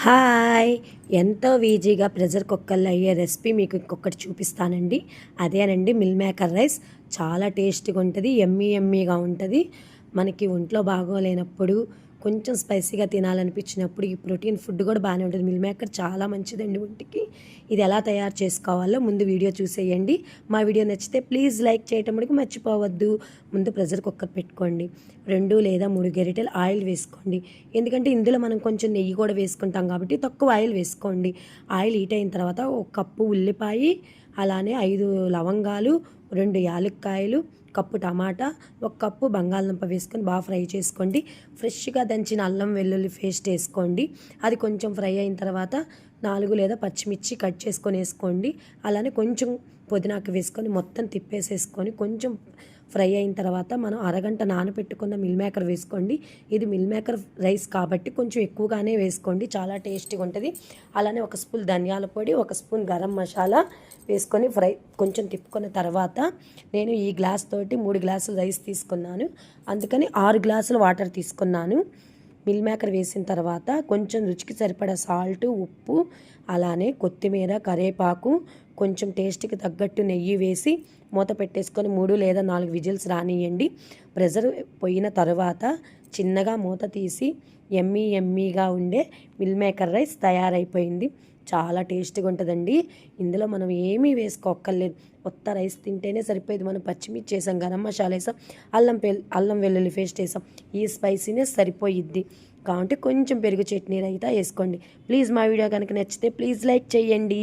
Hi! ఎంతో ఈజీగా pressure కుక్కర్‌లో అయ్యే రెసిపీ మీకు ఇంకొకటి చూపిస్తానండి. అదేనండి మిల్ మేకర్ రైస్. చాలా టేస్టీగా ఉంటది. యమ్మీగా ఉంటది. మనకి ఒంట్లో బాగోలేనప్పుడు, కొంచెం స్పైసీగా తినాలనిపించినప్పుడు ఈ ప్రోటీన్ ఫుడ్ కూడా బాగానే ఉంటుంది. మిల్ మేకర్ చాలా మంచిదండి ఒంటికి. ఇది ఎలా తయారు చేసుకోవాలో ముందు వీడియో చూసేయండి. మా వీడియో నచ్చితే ప్లీజ్ లైక్ చేయటం మటుకు మర్చిపోవద్దు. ముందు ప్రెషర్ కుక్కర్ పెట్టుకోండి. 2 లేదా 3 గరిటెలు ఆయిల్ వేసుకోండి. ఎందుకంటే ఇందులో మనం కొంచెం నెయ్యి కూడా వేసుకుంటాం కాబట్టి తక్కువ ఆయిల్ వేసుకోండి. ఆయిల్ హీట్ అయిన తర్వాత ఒక కప్పు ఉల్లిపాయ, అలానే 5 లవంగాలు, 2 యాలక్కాయలు, కప్పు టమాటా, ఒక కప్పు బంగాళదుంప వేసుకొని బాగా ఫ్రై చేసుకోండి. ఫ్రెష్గా దంచిన అల్లం వెల్లుల్లి పేస్ట్ వేసుకోండి. అది కొంచెం ఫ్రై అయిన తర్వాత 4 లేదా పచ్చిమిర్చి కట్ చేసుకొని వేసుకోండి. అలానే కొంచెం పుదీనాకు వేసుకొని మొత్తం తిప్పేసేసుకొని కొంచెం ఫ్రై అయిన తర్వాత మనం అరగంట నానబెట్టుకున్న మిల్ మేకర్ వేసుకోండి. ఇది మిల్ మేకర్ రైస్ కాబట్టి కొంచెం ఎక్కువగానే వేసుకోండి, చాలా టేస్టీగా ఉంటుంది. అలానే ఒక స్పూన్ ధనియాల పొడి, ఒక స్పూన్ గరం మసాలా వేసుకొని కొంచెం తిప్పుకున్న తర్వాత నేను ఈ గ్లాస్ తోటి 3 గ్లాసులు రైస్ తీసుకున్నాను, అందుకని 6 గ్లాసులు వాటర్ తీసుకున్నాను. మిల్ మేకర్ వేసిన తర్వాత కొంచెం రుచికి సరిపడా సాల్ట్, ఉప్పు, అలానే కొత్తిమీర, కరివేపాకు, కొంచెం టేస్ట్కి తగ్గట్టు నెయ్యి వేసి మూత పెట్టేసుకొని 3 లేదా 4 విజిల్స్ రానియండి. ప్రెషర్ పోయిన తర్వాత చిన్నగా మూత తీసి యమ్మీగా ఉండే మిల్ మేకర్ రైస్ తయారైపోయింది. చాలా టేస్టీగా ఉంటుందండి. ఇందులో మనం ఏమీ వేసుకోక్కర్లేదు, కొత్త రైస్ తింటేనే సరిపోయేది. మనం పచ్చిమిర్చి వేసాం, గరం మసాలా వేసాం, అల్లం వెల్లుల్లి పేస్ట్ వేసాం. ఈ స్పైసీనెస్ సరిపోయిద్ది. కాబట్టి కొంచెం పెరుగు చట్నీ అయితే వేసుకోండి. ప్లీజ్ మా వీడియో కనుక నచ్చితే ప్లీజ్ లైక్ చేయండి.